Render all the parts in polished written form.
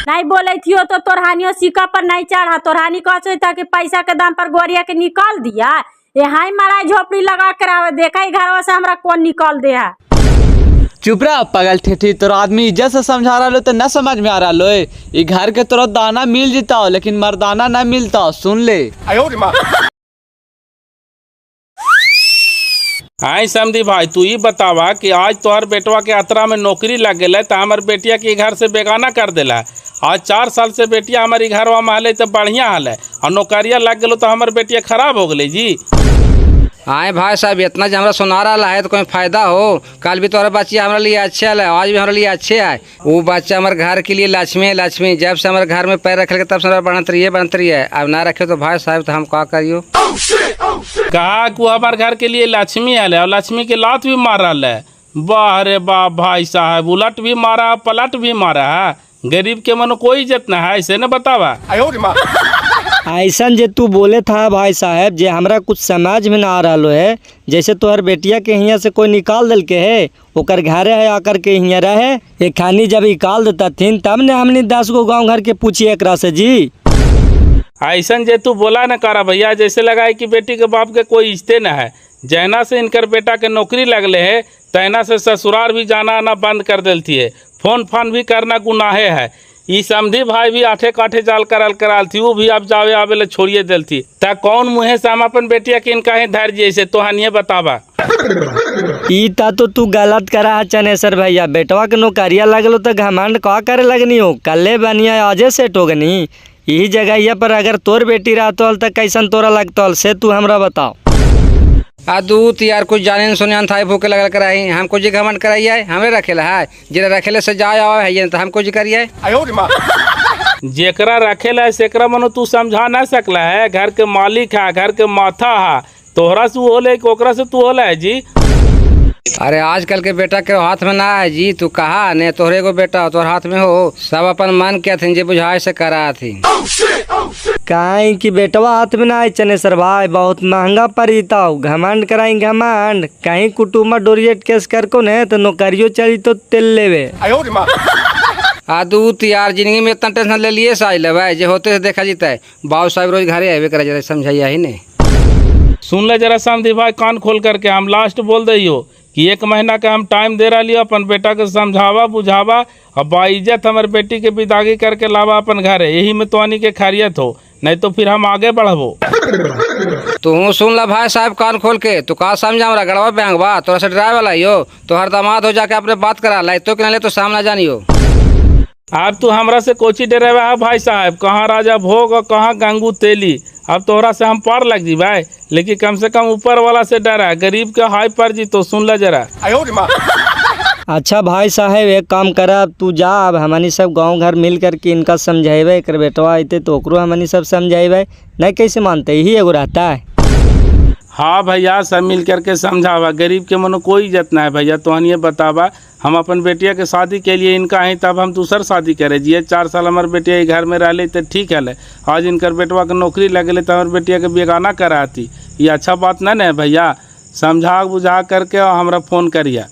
नहीं बोले थियो तो तोरहानियों सिक्का पर नहीं चढ़ा। तोरहानी कहते था कि पैसा के दाम पर गोरिया के निकाल दिया। यहाँ मारा झोपड़ी लगा कर आवे, देखा ही घर से हमरा कौन निकाल दे है। चुप रहा पागल ठेठी, तोरा आदमी इज्जत से समझा रहा लो तो न समझ में आ रहा लो। ये घर के तोरा दाना मिल जीता हो लेकिन मर्दाना न मिलता हो, सुन ले। आई समझी भाई, तू ही बतावा कि आज तोहर बेटवा के यात्रा में नौकरी लग गए तो हमार बेटिया के घर से बेगाना कर देला। आज 4 साल से बेटिया हमारी घरवा में हले तो बढ़िया हाल है, और नौकरिया लग गलो तो हमार बेटिया खराब हो गई जी। आए भाई साहब, इतना जो हमारा सुना रहा है तो कोई फायदा हो। कल भी तोहरा बच्चिया हमारे लिए अच्छे है, आज भी हमारे लिए अच्छे है। वो बच्चा हमारे घर के लिए लक्ष्मी है, लक्ष्मी। जब से हमारे घर में पैर रखे तब से बनत रही है। अब ना रखे तो भाई साहब तो हम क्या करियो। कहा कि हमारे घर के लिए लक्ष्मी है और लक्ष्मी के लात भी मार रहा है। वाह रे वाह भाई साहब, उलट भी मारा पलट भी मारा है। गरीब के मनो कोई इज्जत न है, ऐसे न बतावा। ऐसा जे तू बोले था भाई साहब, जे हमरा कुछ समझ में ना आ रहा है। जैसे तोहर बेटिया के हियाँ से कोई निकाल दिल के है, ओकर घरे है आकर के हियाँ रहे। एक खानी जब निकाल देता थीन तब ने हमने 10 गो गाँव घर के पूछिए एक से जी। ऐसा जे तू बोला न करा भैया, जैसे लगा है कि बेटी के बाप के कोई इज्जते न है। जैना से इनकर बेटा के नौकरी लगले है तैना से ससुराल भी जाना आना बंद कर देती है। फोन फान भी करना गुनाहे है। ये समझी भाई भी आठे काठे जाल कराल थी, वो भी अब जावे आवे ले छोड़िए दिलती। ता कौन मुँहे से हम अपन बेटिया के इनका है धैर्य से तो हनिए बतावा। ईता तो तू गलत करा है चनेसर भैया। बेटवा के नौकरिया लगलो तो घमंड का करे लगनी हो। कल्ले बनिया आजे सेट हो गनी। यही जगह पर अगर तोर बेटी रहतो तो कैसन तोरा लगतो से तू हमरा बताओ। दूत यार कुछ जाने सुने था भूखे लगल कराई, हमको जी घमंड कराइए। हमें रखेला है जरा रखेले से जाए है तो हमको जी करिए। जेकरा रखेला सेकरा मनो तू समझा ना सकला है। घर के मालिक है, घर के माथा है, तोहरा से होले ओकरा से तू होला है जी। अरे आजकल के बेटा के हाथ में ना है जी। तू कहा ने तोहरे को बेटा तोहर हाथ में हो। सब अपन मन के थी जे बुझाए से करा थी। काहे कि बेटवा हाथ में ना है चनेसर भाई, बहुत महंगा पड़ता हो। घमंड कराई घमंड, कहीं कुटुम्ब डोरिएट केस कर को ने तो नौकरियों चली तो तेल लेवे। दूत यार जिंदगी में इतना टेंशन ले लिए साई ले जे होते से देखा जीता है। बाबू साहब रोज घरे आवे करे, जरा समझाइया ही नहीं। सुन ले जरा समझी भाई, कान खोल करके हम लास्ट बोल दियो कि 1 महीना का हम टाइम दे रहा लियो। अपन बेटा के समझावा बुझावा और बाइज्जत हमारे बेटी के विदागी करके लावा अपन घरे। यही में तो आनी के खैरियत हो, नहीं तो फिर हम आगे बढ़बो। तू सुन ला भाई साहब कान खोल के। तू कहा समझा हमरा गड़वा बैंक बा तोरा से ड्राइवर वाला यो। तो हर दामाद हो जाके अपने बात करा लाई तो कि ले तो सामना जानियो। अब तू हमरा से कोची डरेवा है भाई साहब, कहाँ राजा भोग और कहाँ गंगू तेली। अब तोहरा से हम पार लग जी भाई, लेकिन कम से कम ऊपर वाला से डरा। गरीब के हाई पर जी तो सुन ला जरा। अच्छा भाई साहब एक काम करा, तू जा। अब हमनी सब गांव घर मिल करके इनका समझेबे। कर बेटवा आते तो ओकरो हमनी सब समझेबे। नहीं कैसे मानते, यही एगो रहता है। हाँ भैया, सब मिल करके समझावा। गरीब के मनो कोई इज्जत ना है भैया। तो ये बतावा, हम अपन बेटिया के शादी के लिए इनका है तब हम दूसर शादी करे जी। 4 साल हमारे बेटिया घर में रह तो ठीक है। आज इनकर बेटवा के नौकरी लगे तो हमारे बेटिया के बेगाना कराती। ये अच्छा बात नहीं है भैया। समझा बुझा करके हमरा फोन करिया।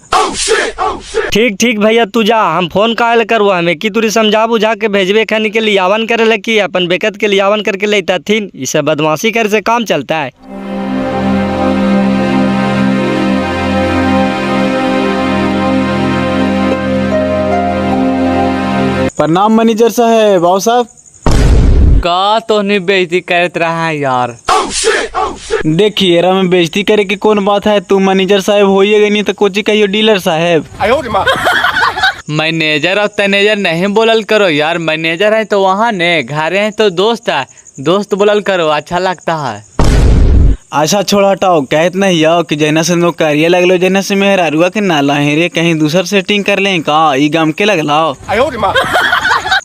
ठीक भैया तू जा, हम फोन काहे करवा हमें कि तुरी समझा बुझा के भेजबे खाने के लिए आवन करे लगी। अपन बेकत के लिए आवन करके लेता थी। इसे बदमाशी करे से काम चलता है। प्रणाम मैनेजर साहब। बाबू साहब का तो नहीं बेइज्जती करत रहा है यार। देखिए रा में बेइज्जती करे की कौन बात है। तू मैनेजर साहब होइएगा नहीं तो कोची कहियो डीलर साहब। मैनेजर और तनेजर नहीं बोलल करो यार। मैनेजर है तो वहाँ ने, घरे है तो दोस्त है, दोस्त बोलल करो, अच्छा लगता है। अच्छा छोड़ हटाओ, कहत नहीं आओ कि जैना से नौकरिया लगलो जैना से मेहरारुआ के नाला है रे, कहीं दूसर सेटिंग कर लें का। ई गम के लगलाओ।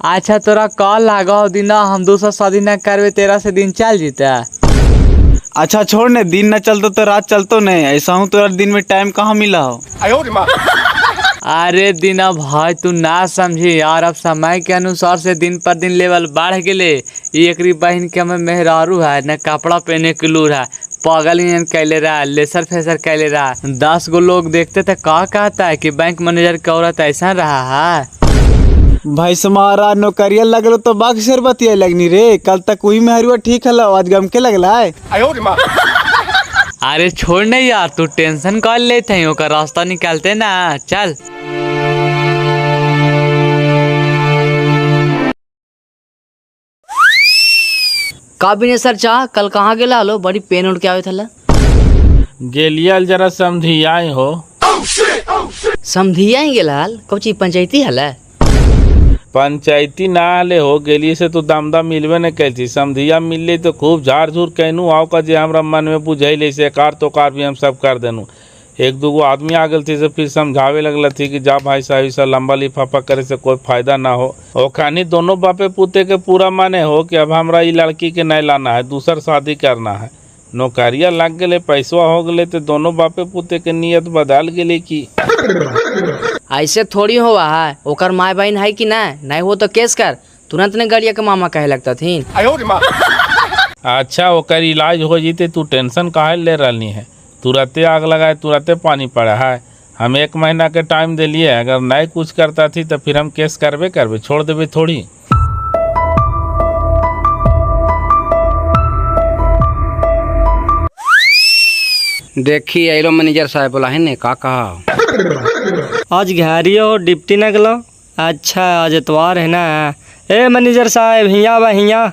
अच्छा तोरा कॉल लगाओ दिना, हम दूसरा शादी न करवे, 13 से दिन चल जीता। अच्छा छोड़ ने, दिन न चलतो तो रात चलतो नहीं। ऐसा हूँ तोरा दिन में टाइम कहाँ मिला हो। अरे दीना भाई तू ना समझी यार। अब समय के अनुसार से दिन पर दिन लेवल बढ़ गए। एक बहन के हमें मेहरारू है न, कपड़ा पहने के लूर है, पागल कैले रहा, लेसर फेसर कैले रहा। 10 गो लोग देखते थे, कहा कहता है कि बैंक मैनेजर की औरत ऐसा रहा है। भाई समारा नौकरिया लगलो तो बाग शरबतिया लगनी रे। कल तक वही मेहरुआ ठीक हलो, आज गम के लगला है। अरे छोड़ नहीं यार, तू टेंशन कर लेते हैं, ओकर रास्ता निकालते ना, चल। का बिने सर चाह कल कहाँ गेला हलो, बड़ी पेन उठ के आवे थला। गेलियल जरा समझियाए हो। समधिया ही गेला हल, कौची पंचायती हल। पंचायती ना हले हो, गेली से तो दामदा मिलवे न कैसी। समधिया मिलले तो खूब झाड़ झूर कहनू आओ का जे हमरा मन में बुझैले से कार तो कार भी हम सब कर देनू। एक दूगो आदमी आ गल थी से फिर समझावे लगल थी कि जा भाई साहब इस लंबा लिफाफा करे से कोई फायदा ना हो। और खानी दोनों बापे पुते के पूरा माने हो कि अब हमरा ये लड़की के नहीं लाना है, दूसर शादी करना है। नौकरिया लग गए, पैसवा हो गए, तो दोनों बापे पुते के नियत बदल गए की। ऐसे थोड़ी होवा है, ओकर माय बहन है कि नहीं हो तो केस कर, तुरंत ने गड़िया के मामा कहे लगता थी। अच्छा ओकर इलाज हो जीते, तू टेंशन काहे ले रही है। तुरंते आग लगाए तुरंते पानी पड़ा है। हम 1 महीना के टाइम दिलिए, अगर नहीं कुछ करता थी तो फिर हम केस करबे छोड़ देवे थोड़ी। देखी अलो मैनेजर साहब बोला है ने का कहा। आज घरियो हो डिप्टी न गलो। अच्छा आज इतवार है ना। ए मैनेजर साहब हिया बा हिया।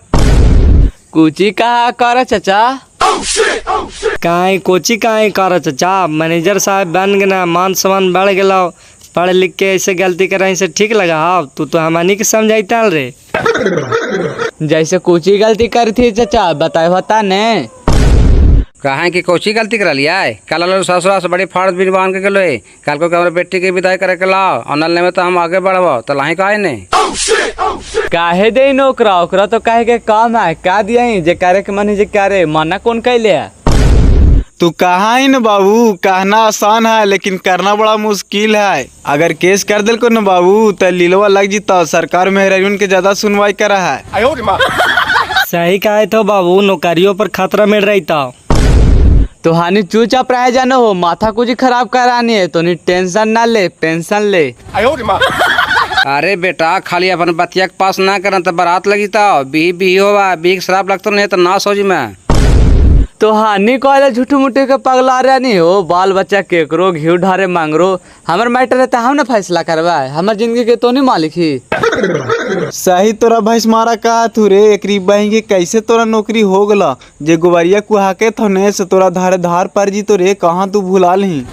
कुची कहा कर चाचा। काहे कोची काहे कर चाचा, मैनेजर साहब बन गना, मान सम्मान बढ़ गलो। पढ़ लिख के ऐसे गलती कर से ठीक लगा। हाँ तू तो हमनी के समझाइता रे। जैसे कुची गलती करी थी चाचा, बताए बता ने। कहा कि कोची गलती करा लिया है। कल वाला ससुरा से बड़ी फाड़ भी बांध के गलो है। कल को हमारे बेटी की विदाई करे के लाओ, अनल में तो हम आगे बढ़बो, तो लाही काहे ने। काहे दे नौकरा, ओकरा तो कहे के काम है, का दिया ही जे करे के मन जे करे, मना कौन कैले है। तू कहाँ ही न बाबू, कहना आसान है लेकिन करना बड़ा मुश्किल है। अगर केस कर दिल को न बाबू तो लीलवा लग जीता। सरकार मेहरान के ज्यादा सुनवाई करा है। सही कहे तो बाबू, नौकरियों पर खतरा मिल रही था। तो हानि चुपचाप रह जाना हो, माथा कुछ खराब करानी है तो नहीं टेंशन ना ले, पेंशन ले। अरे बेटा खाली अपन बतिया के पास ना करना तो बारात लगी था। बिही होवा, बिही शराब लगता नहीं तो ना सोच में। तो हानि कहले झूठू मूठू के पगला रहा नहीं हो। बाल बच्चा केकरो घी ढारे मांगरो, हमर मैटर रहता हम ना फैसला करवा, हमर जिंदगी के तो नहीं मालिक ही। सही तोरा भैंस मारा कहा तू रे। एकरी बहन के कैसे तोरा नौकरी हो गला, जे गुबारिया कुहाके थने से तोरा धार धार पर जी तो रे, कहाँ तू भुला ली।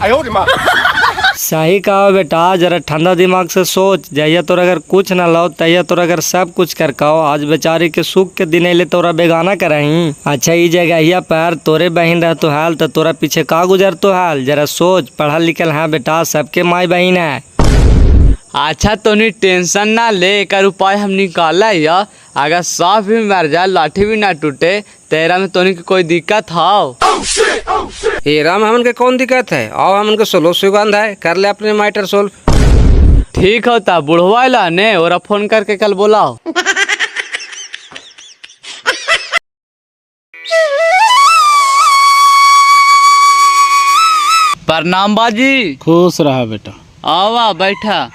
सही कहा बेटा, जरा ठंडा दिमाग से सोच। जहिया तोरा अगर कुछ ना लो तहिया तोरा अगर सब कुछ कर काओ। आज बेचारी के सुख के दिन ले तोरा बेगाना करही। अच्छा ये जगहिया पर तोरे बहन रह तो हाल तो तोरा पीछे का गुजर तो हाल, जरा सोच। पढ़ल लिखल है बेटा, सबके माई बहन है। अच्छा तो नहीं टेंशन ना ले, एक उपाय हम निकाला या। अगर सांप भी मर जाए लाठी भी ना टूटे, तेरा में तो नहीं कोई दिक्कत हो। एरा में हमन के कौन दिक्कत है। आओ हमन के सोलो सुगंध है, कर ले अपने मैटर सोल्व। ठीक होता बुढ़वा ला ने, और फोन करके कल बोलाओ। प्रणाम बाजी। खुश रहा बेटा। आवा बैठा।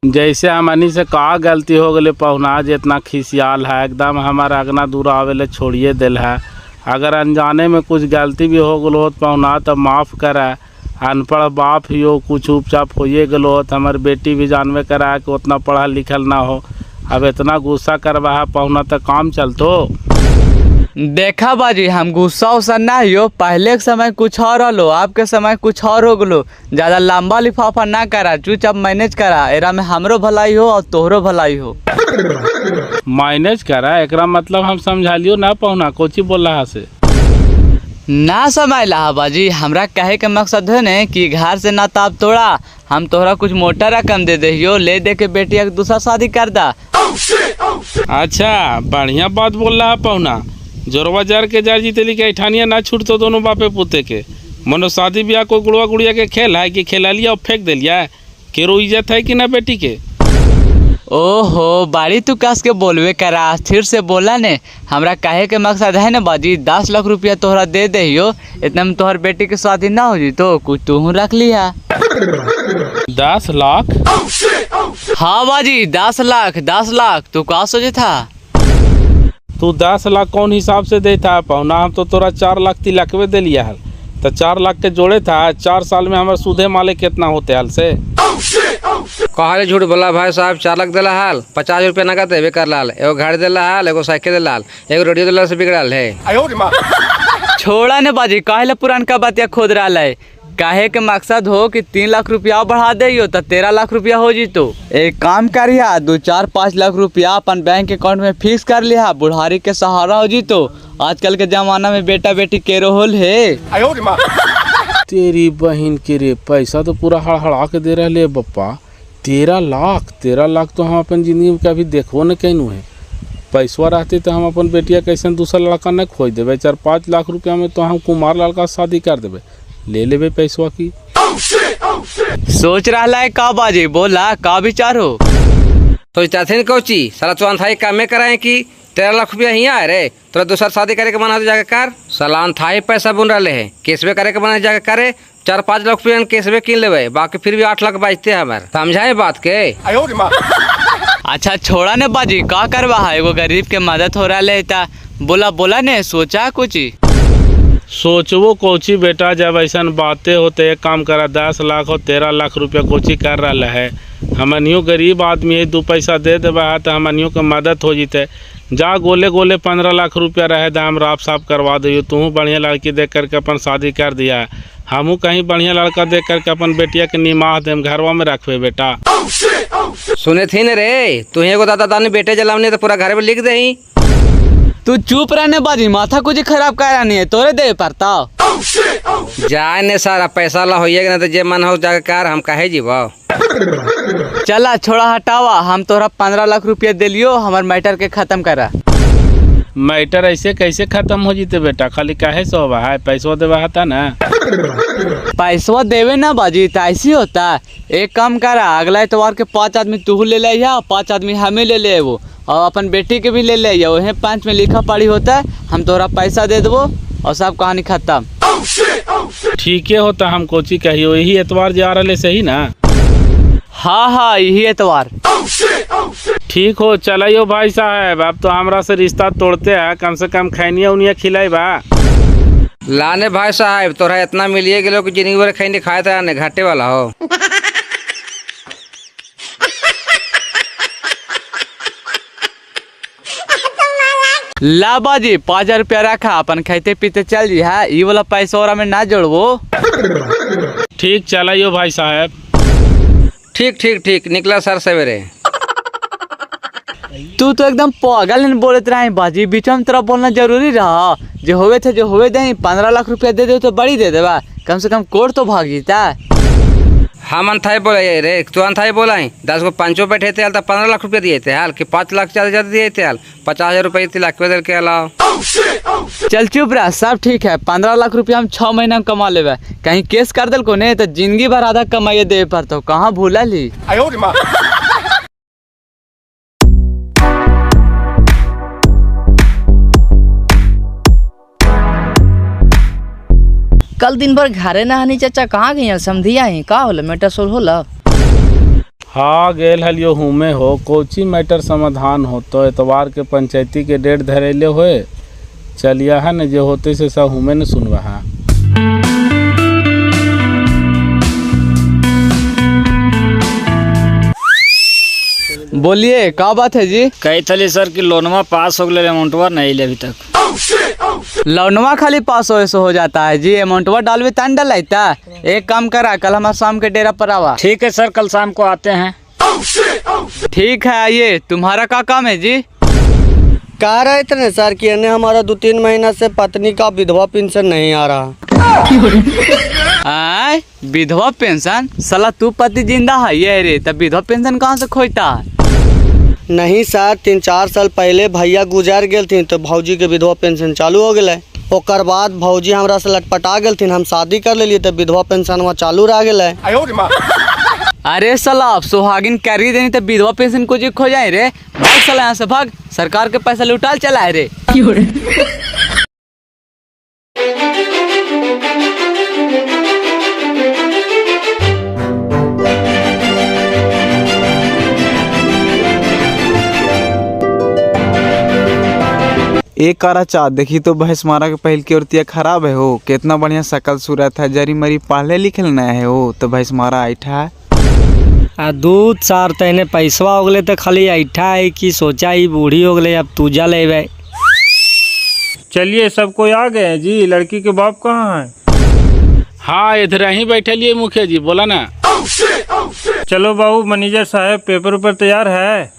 जैसे हमनी से का गलती हो गई, पहुना जे इतना खिसियाल है, एकदम हमारा अगना दूर आवेले छोड़िए दिल है। अगर अनजाने में कुछ गलती भी हो गलो हो पहुना तो माफ़ करे। अनपढ़ बाप ही हो, कुछ उपचाप होइए गलो हो, हमारी बेटी भी जानवे करा कि उतना पढ़ा लिखल ना हो। अब इतना गुस्सा करवा है पहुना तो काम चलतो। देखा बाजी हम गुस्सा उस्सा ना हो, पहले के समय कुछ और हलो, आपके समय कुछ और हो गलो। ज्यादा लंबा लिफाफा ना करा, चुपचाप मैनेज करा। एरा में हमरो भलाई हो और तोहरो भलाई हो। मैनेज करा एकरा मतलब हम समझा लियो ना पहुना, कोची बोल रहा से ना समझला बाजी। हमरा कहे के मकसद है ने कि घर से ना ताप तोड़ा, हम तोहरा कुछ मोटा रकम दे दे ले दे के बेटिया के दूसरा शादी कर दा। अच्छा बढ़िया बात बोल रहा पहुना। जोरवा जार के जार जीते के ऐठानिया ना छूट तो दोनों बापे पुते के। मनो शादी ब्याह को गुड़वा गुड़िया के खेल है कि खेला लिया और फेंक दे लिया। केरो इज्जत है कि ना बेटी के। ओहो बाड़ी तू कस के बोलवे करा स्थिर से बोला ने। हमरा कहे के मकसद है ना बाजी 10 लाख रुपया तोहरा दे दहियो, इतना में तोहर बेटी के शादी ना हो जी तो कुछ तू रख लिया। 10 लाख? हाँ बाजी 10 लाख 10 लाख तू का सोचे था? तू 10 लाख कौन हिसाब से दे था पौना? हम तो तोरा 4 लाख तिलकवे दे लिया हल, तो 4 लाख के जोड़े था। 4 साल में हमारे सूधे माले कितना होते हाल से? कहले झूठ बोला भाई साहब। 4 लाख दिला हाल, 50 रुपया नगद देवे कर लाल, एगो गाड़ी दिला हाल, एगो साइकिल दिला हाल, एगो रेडियो दिला से बिगड़ल है। छोड़ा ने बाजी काहे पुरान का बातिया खोद रहा है। काहे के मकसद हो कि 3 लाख रुपया बढ़ा दे तो 13 लाख रुपया हो जी। तो एक काम करिया 2-4-5 लाख रुपया अपन बैंक अकाउंट में फिक्स कर लिया, बुढ़ारी के सहारा हो जी। तो आजकल के जमाना में बेटा बेटी के रोल है। तेरी बहन के रे पैसा तो पूरा हड़हड़ा के दे रहे बप्पा। 13 लाख तो हम अपन जिंदगी में कभी देखो न कैनू है। पैसवा रहते तो हम अपन बेटिया कैसे दूसरा लड़का न खोज देवे। 4-5 लाख रुपया में तो हम कुमार लाल का शादी कर देवे, ले लेवे पैसवा की। सोच रहा है का बाजी बोला का विचार हो? तो चाहते हैं कोची साला चौन था काम कराए कि 13 लाख रुपया ही आए रे। तोरा दूसरा शादी करे के बना तो जाके कर। सलान था ही पैसा बुन रहे है, केसबे करे के बना जाके करे। 4-5 लाख रुपया केसबे किन लेवे, बाकी फिर भी 8 लाख बचते हैं हमारे। समझाए बात के? अच्छा छोड़ा ने बाजी का करवा है, एगो गरीब के मदद हो रहा है। बोला बोला ने सोचा कुछ? सोचवो कोची बेटा, जब ऐसा बातें होते एक काम करा 10 लाख और 13 लाख रुपया कोची कर रहा है। हमनियो गरीब आदमी है, 2 पैसा दे देवा है तो हमनियो के मदद हो जीते। जा गोले गोले 15 लाख रुपया रहे दाम राफ साफ करवा दियो। तू बढ़िया लड़की देख करके अपन शादी कर दिया, हमू कहीं बढ़िया लड़का देख करके अपन बेटिया के निमाह देम घरवा में रखवे बेटा। सुने थी न रे तू एगो दादा दानी बेटे जलावने तो पूरा घर में लिख दे। तू चुप रहने बाजी, माथा कुछ खराब करा नहीं है तोरे दे पड़ता। जाए ने सारा पैसा ला होइएगा ना तो जे मन हो जाके कर, हम काहे जीवा। चला छोड़ा हटावा, हम तोरा 15 लाख रुपया दिलियो, हमार मैटर के खत्म करा। मैटर ऐसे कैसे खत्म हो जीते बेटा? खाली काहे से होवा है? पैसवा देवा था ना। पैसवा देवे ना बाजी तो ऐसी होता। एक काम करा अगला एतवार के 5 आदमी तू ले ले या 5 आदमी हमें ले ले वो, और अपन बेटी के भी ले ले या। वही 5 में लिखा पढ़ी होता है, हम तोरा पैसा दे देवो और सब कहानी खत्म। ठीक है होता, हम कोची कहियो यही एतवार जा रहे सही ना? हाँ यही एतवार। ठीक हो चलाइयो भाई साहब, अब तो हमरा से रिश्ता तोड़ते हैं, कम से कम खैनिया उनिया खिलाई बा। लाने भाई साहब तोरा इतना मिलिए गेलो कि जिंदगी भर खैनी खाए था ने घाटे वाला हो। ला बाजी 5,000 रुपया रखा, अपन खाते पीते चल जी है। ये वाला पैसा और में ना जोड़वो। ठीक चलाइयो भाई साहब। ठीक ठीक ठीक निकला सर सवेरे। तू तो एकदम पागल नहीं बोलत रहा बाजी, बीच में तेरा बोलना जरूरी रहा। जो होवे थे जो होवे दे, 15 लाख रुपया दे दे तो बड़ी दे देवा, कम से कम कोर्ट तो भाग जीता। हम अंथाई बोला रे, तू अंथाई बोला 10 को 5 बैठे थे तो 15 लाख रुपया दिए थे हाल कि 5 लाख ज्यादा दिए थे हाल। 50,000 रुपये तिलक दे के अलावा। चल चुप रहा, सब ठीक है। 15 लाख रुपया हम 6 महीना में कमा लेवे। कहीं केस कर दिल को नहीं तो जिंदगी भर आधा कमाइए दे पर, तो कहाँ भूला ली। कल दिन भर घरे नहानी चाचा कहाँ गई? समझिया ही का होला मेटा सोल होला? हाँ गेल हलियो हुमे हो, कोची मैटर समाधान हो तो एतवार के पंचायती के डेट धरेले होए। चलिया है न जो होते से सब हुमे न सुनवा है। बोलिए का बात है जी? कही थली सर कि लोनवा पास हो गए, अमाउंटवा नहीं ले अभी तक। लोनवा खाली पास हो जाता है जी, अमाउंटवा डालवे तन डलता। एक काम करा कल हमारे शाम के डेरा पर आवा। ठीक है सर, कल शाम को आते हैं। ठीक है आइए। तुम्हारा क्या काम है जी? कह रहे थे ना सर कि हमारा 2-3 महीना से पत्नी का विधवा पेंशन नहीं आ रहा। आय विधवा पेंशन? साला तू पति जिंदा है ये रे, तब विधवा पेंशन कहाँ से खोजता है? नहीं सर, 3-4 साल पहले भैया गुजर गए थे तो भौजी के विधवा पेंशन चालू हो गए। ओकर बाद भौजी हमरा से लटपटा गए थे, हम शादी कर लिए तो विधवा पेंशन वहाँ चालू रह गए। अरे साला अब सुहागिन कर देनी तो विधवा पेंशन को जी खो जाए रे। भाग साला यहाँ से भाग, सरकार के पैसा लुटाल चला है रे। एक कारा चा देखी तो भैंस मारा के पहल की औरतिया खराब है हो, कितना बढ़िया शकल सूरत है, जरी मरी पढ़ले लिखल न है हो, तो भैंस मारा ऐठा है। आ दूध सार तहने पैसवा हो गले तो खाली ऐठा है कि सोचा ही बूढ़ी हो गले अब तूजा ले। चलिए सब कोई आ गए हैं जी, लड़की के बाप कहाँ हैं? हाँ इधर ही बैठे लिए मुखिया जी, बोला ना। चलो बाबू मैनेजर साहब पेपर ऊपर तैयार है?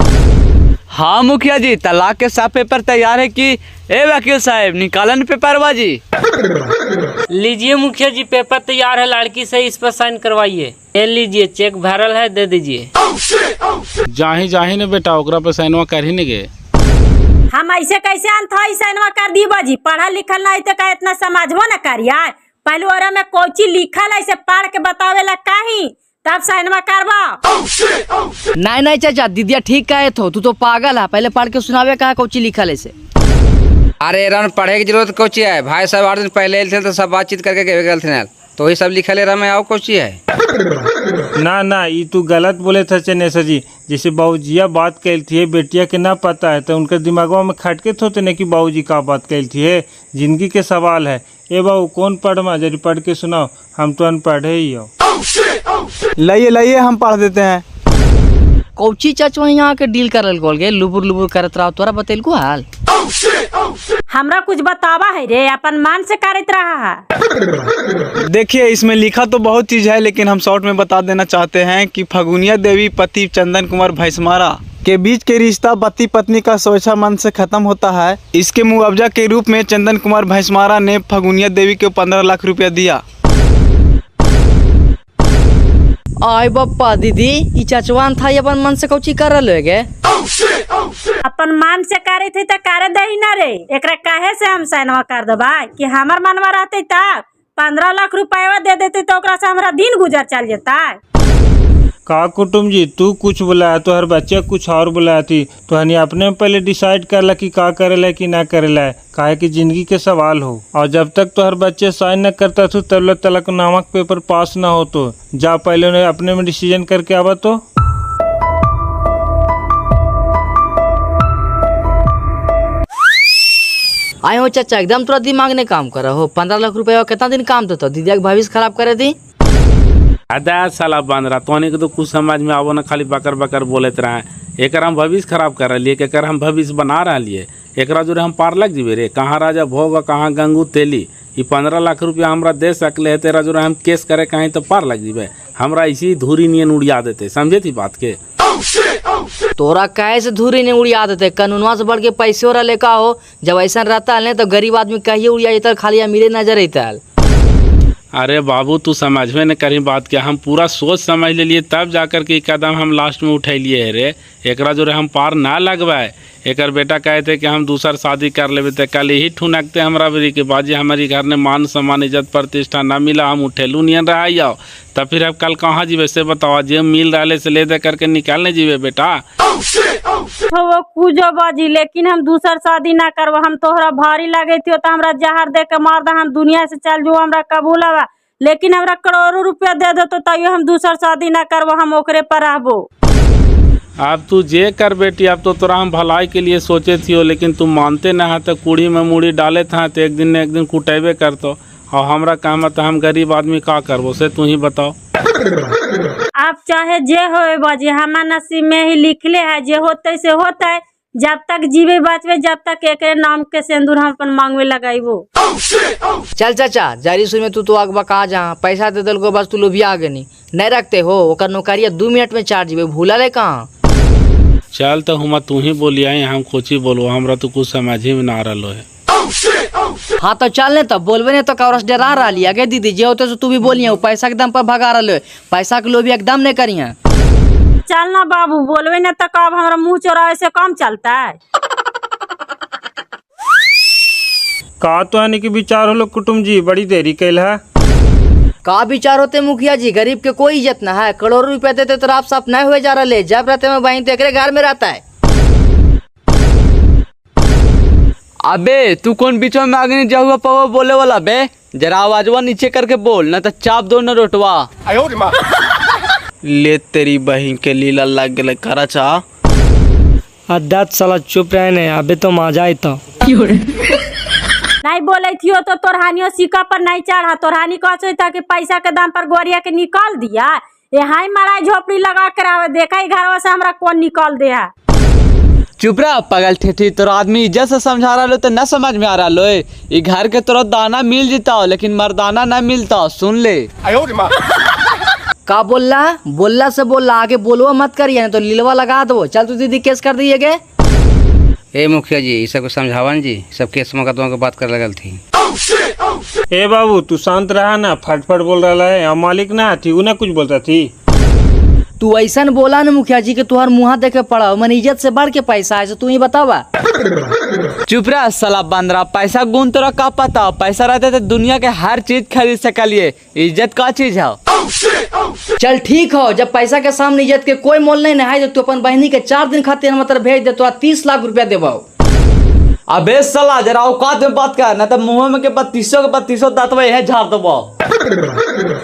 हाँ मुखिया जी, तलाक के साथ पेपर तैयार है कि ए वकील साहब निकालन पेपर बाजी। लीजिए मुखिया जी पेपर तैयार है, लड़की से इस पर साइन करवाइए। ले लीजिए, चेक भरल है, दे दीजिए। जाही ने बेटा ओकरा पे साइनवा कर ही नहीं गए। हम ऐसे कैसे अंथाई साइनवा कर दी बाजी? पढ़ा लिखल नहीं तो का इतना समझबो न करिया। पहले और में कोची लिखल ऐसे पढ़ के बतावे ला काही, तब साइनवा करवा। नहीं नहीं चाचा, दीदिया ठीक कहे तो, तू तो पागल है। पहले पढ़ के सुनावे कहा कोची लिखल ऐसे। अरे रन पढ़े की जरूरत कोची है? भाई साहब 8 दिन पहले थे तो सब बातचीत करके गए थे, तो वही सब लिखल है रहा आओ कोची है। ना ना ये तू गलत बोले थे चनेसर जी। जैसे बाबूजिया बात कैल थी बेटिया के ना पता है तो उनके दिमागों में खटके होते नहीं कि बाबूजी का बात कैल थी है। जिंदगी के सवाल है। ए बाबू कौन पढ़ मा जरी पढ़ के सुनाओ, हम तो अनपढ़े ही हो। लाइए लाइए हम पढ़ देते हैं। कोची चाचो यहाँ के डील करल गोल गए, लुबुर लुबुर करत रहा, तोरा बतेल को हाल। हमरा कुछ बतावा है रे, अपन मान से करत रहा है। देखिए इसमें लिखा तो बहुत चीज है, लेकिन हम शॉर्ट में बता देना चाहते हैं कि फगुनिया देवी पति चंदन कुमार भैंसमारा के बीच के रिश्ता पति पत्नी का स्वेच्छा मन से खत्म होता है। इसके मुआवजा के रूप में चंदन कुमार भैंसमारा ने फगुनिया देवी को 15 लाख रुपया दिया। आय बप्पा दीदी, ई चाचवान था अपन मन से कोची कर रहे गे? अपन मान से करे थे तो करे दही ना रे, एकरा काहे से हम साइनवा कर दबा कि हमर मनवा रहते तब 15 लाख रुपया दे देते तो ओकरा से हमारा दिन गुजर चल जाता। का कुटुम जी तू कुछ बुलाया तो हर बच्चे कुछ और बुलाया थी, तो हनी अपने में पहले डिसाइड कर ला कि का करेला कि ना करेला है, काहे कि जिंदगी के सवाल हो। और जब तक तो हर बच्चे साइन न करता था तब तक नामक पेपर पास ना हो, तो जा पहले उन्हें अपने में डिसीजन करके आवा। तो आए हो चाचा, एकदम तोरा दिमाग ने काम कर हो। 15 लाख रुपया कितना दिन काम तो दीदिया के भविष्य खराब करे थी। अदा साला बन रहा तो तो कुछ समझ में आवो ना, खाली बकर बकर बोलत रहा। एक हम भविष्य खराब कर रही है, एक हम भविष्य बना रही है। एक जो हम पार लग जीवे रे, कहाँ राजा भोग कहाँ गंगू तेली। ये 15 लाख रुपया हमरा दे सकले है, तेरा जो हम केस करे कहीं तो पार लग जीवे। हमरा इसी धूरी नियन उड़िया देते, समझे थी बात के। तोरा काहे से धूरी ने उड़िया देते? कानूनवा से बढ़ के पैसे और लेका हो। जब ऐसा रहता है तो गरीब आदमी कहिए उड़िया जाता, खाली अमीरे नजर आता है। अरे बाबू तू समझ में न करी बात क्या, हम पूरा सोच समझ ले लिए तब जाकर के कदम हम लास्ट में उठैलिए है रे। एकरा जो हम पार ना लगवाए, एकर बेटा कहे थे कि हम दूसर शादी कर लेवे, तो कल ही ठुनकते हमरा बेरी के बाजी हमारी घर ने मान सम्मान इज्जत प्रतिष्ठा ना मिला, हम उठेलू नियन रहा जाओ। तब फिर अब कल कहाँ जीवे से बताओ, जे मिल रहा से ले दे करके निकालने जीवे बेटा। तो वो कुजो बाजी, लेकिन हम दूसर शादी ना करवा। हम तोहरा भारी लगे थी तो हमरा जहर दे के मार दे, हम दुनिया से चल जो, हमरा कबूल हवा। लेकिन हमरा करोड़ों रुपया दे दो तो तैयो हम दूसर शादी ना करवा, हम ओकरे पर रहबो। अब तू जे कर बेटी, अब तो तोरा हम भलाई के लिए सोचे थी हो, लेकिन तुम मानते ना है तो कुड़ी में मुड़ी डाले था तो एक दिन न एक दिन कुटेबे करतो। और हमरा काम तो हम गरीब आदमी का करबो से तू ही बताओ। आप चाहे जे होए बाजी, हमार नसीब में ही लिखले है, जे होते से होता है। जब तक जीवे बचवे, जब तक एक नाम के सिंदूर हम अपन मांग में लगाइबो। चल चाचा, जारी सुई में तू तो आग बका जा, पैसा दे दल को बस तू लोभिया आगे नहीं रखते हो। ओकर नौकरिया 2 मिनट में चार जीवे, भूला ले कहाँ। चल तो हम तू ही बोलिए, हम कुछ ही बोलो, हमरा तो कुछ समझ ही में ना आ रहा है। हाँ तो चल ने, तब बोलबे ने तो कौरस डरा रही है। दीदी जे होते तू भी बोलिए, पैसा के दम पर भगा रहे, पैसा के लोभी एकदम नहीं करिए। चल ना बाबू, बोलबे न तो कब हमरा मुँह चोरावे से कम चलता है। का तो आने के विचार हो लोग कुटुम जी, बड़ी देरी कैल है। का विचार होते मुखिया जी, गरीब के कोई इज्जत ना है। करोड़ों रुपया देते तो आप साफ नहीं हुए जा रहे। जब रहते में बहन तो एक घर में रहता है। अबे तू कौन बीच में आगे जाहुआ पवा बोले वाला बे? जरा आवाजवा नीचे करके बोल, ना तो चाप दो न रोटवा। ले तेरी बहन के लीला लग गए करा चा। अद्दात साला चुप रहे ने, अबे तो मजा आई तो। नहीं बोले थियो तो तोरहानियों सिक्का पर नहीं चढ़ा। तोरहानी कहे था कि पैसा के दाम पर गोरिया के निकाल दिया। यहाँ मारा झोपड़ी लगा कर आवे, देखा ही घर से हमरा कौन निकाल दे है। चुप रहा पागल ठेठी, तोरा आदमी इज्जत से समझा रहा लो तो न समझ में आ रहा लो। ये घर के तोरा दाना मिल जीता हो लेकिन मर्दाना न मिलता, सुन ले। का बोलला से बोलला, आगे बोलवा मत करिए तो लीलवा लगा दो। चल तू दीदी केस कर दिए गे। ए मुखिया जी, ये सब समझावन जी, सब केस मुकदमा की बात कर लगल थी। ए बाबू तू शांत रहा ना, फटफट बोल रहा है। और मालिक ना थी, उन्हें कुछ बोलता थी। तू ऐसा बोला ना मुखिया जी कि तुहार मुँह देखे पड़ा, मन इज्जत से बढ़ के पैसा है। तू ही बतावा। चुप रहा साला बंदरा, पैसा गुण तोरा का पता? पैसा रहता तो दुनिया के हर चीज खरीद सकलिए, इज्जत का चीज है? चल ठीक हो, जब पैसा के सामने इज्जत के कोई मोल नहीं है तो तू अपन बहनी के 4 दिन खातिर मतलब भेज दे, तो 30 लाख रुपया देबो। अबे साला जरा औकात में बात कर, ना तो मुंह में के 3200 दांतवा है झाड़ देबो।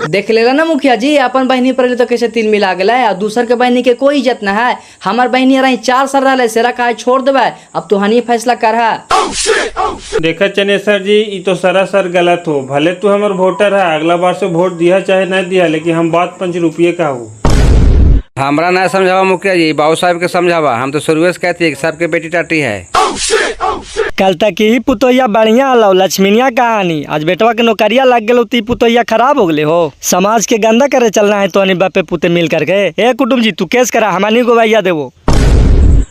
देख लेला ना मुखिया जी, अपन बहनी पर तो कैसे तिल मिला गया और दूसर के बहनी के कोई इज्जत न है। हमार बहनी रही 4 साल रहा, सेरा का छोड़ देवे। अब तो हनी फैसला कर। देखा चनेसर जी, ये तो सरासर गलत हो। भले तू हमार वोटर है, अगला बार से वोट दिया चाहे नहीं दिया, लेकिन हम बात 5 रुपये का हो। हमरा ना समझावा मुखिया जी, बाबू साहब के समझावा। हम तो शुरुए से कहते हैं कि सबके बेटी टाटी है। कल तक ही पुतोहिया बढ़िया हलो, लक्ष्मीनिया कहानी। आज बेटवा के नौकरिया लग गए ती पुतोहिया खराब हो गए हो। समाज के गंदा करे चलना है तो अनी बापे पुते मिल करके। ए कुटुम जी, तू केस करा, हमानी को भैया देवो।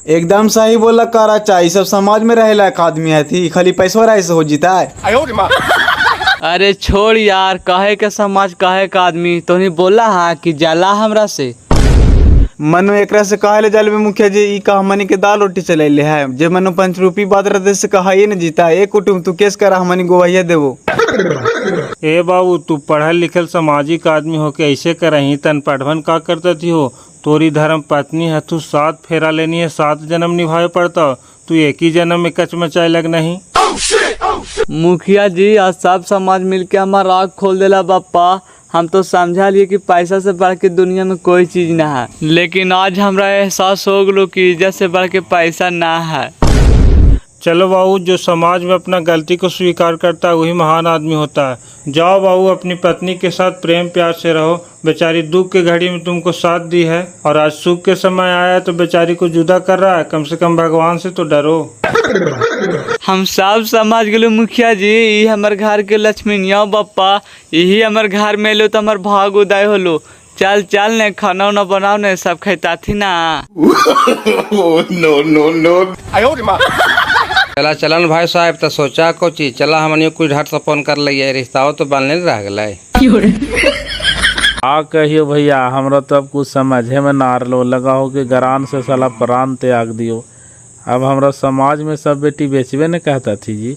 एकदम सही बोला करा चा। सब समाज में रहे लायक आदमी है थी, खाली पैसा रहे से हो जीता है। अरे छोड़ यार, कहे के समाज कहे का आदमी तो नहीं बोला हाँ कि जाला हमरा से। मनु एकरा से कहा ले जाल में मुखिया जी, ई का हमनी के दाल रोटी चले ले है। जे मनु 5 रुपये बात रहते से कहा ये न जीता। एक कुटुम तू केस करा, हमनी गोवैया देवो। ए बाबू, तू पढ़ल लिखल सामाजिक आदमी हो के ऐसे करही, तन पढ़वन का करता थी हो। तोरी धर्म पत्नी है, तू 7 फेरा लेनी है, 7 जन्म निभाए पड़ता। तू एक ही जन्म में कच मचाए लग नहीं। मुखिया जी, आज सब समाज मिलके हमारा आँख खोल देला बापा। हम तो समझा लिए कि पैसा से बढ़ के दुनिया में कोई चीज ना है, लेकिन आज हमरा एहसास हो गलो कि इज्जत से बढ़ के पैसा ना है। चलो बाबू, जो समाज में अपना गलती को स्वीकार करता है वही महान आदमी होता है। जाओ बाबू, अपनी पत्नी के साथ प्रेम प्यार से रहो। बेचारी दुख के घड़ी में तुमको साथ दी है और आज सुख के समय आया तो बेचारी को जुदा कर रहा है। कम से कम भगवान से तो डरो। हम सब समझ गए मुखिया जी, ये हमार घर के लक्ष्मीनिया बप्पा, यही हमार घर में लो तो हमार भाग उदय होलो। चल चल ने, खाना उना बनाओ ने, सब खाता थी ना। चला चलन भाई साहब, तो सोचा को चीज चला हमनी कुछ ढाट सपन कर लिये, रिश्ता तो बनने रह गए। आ कहियो भैया, हमरा तो अब कुछ समझे में ना रलो। लगा हो कि गरान से साला प्राण त्याग दियो। अब हमरा समाज में सब बेटी बेचबे न कहता थी जी।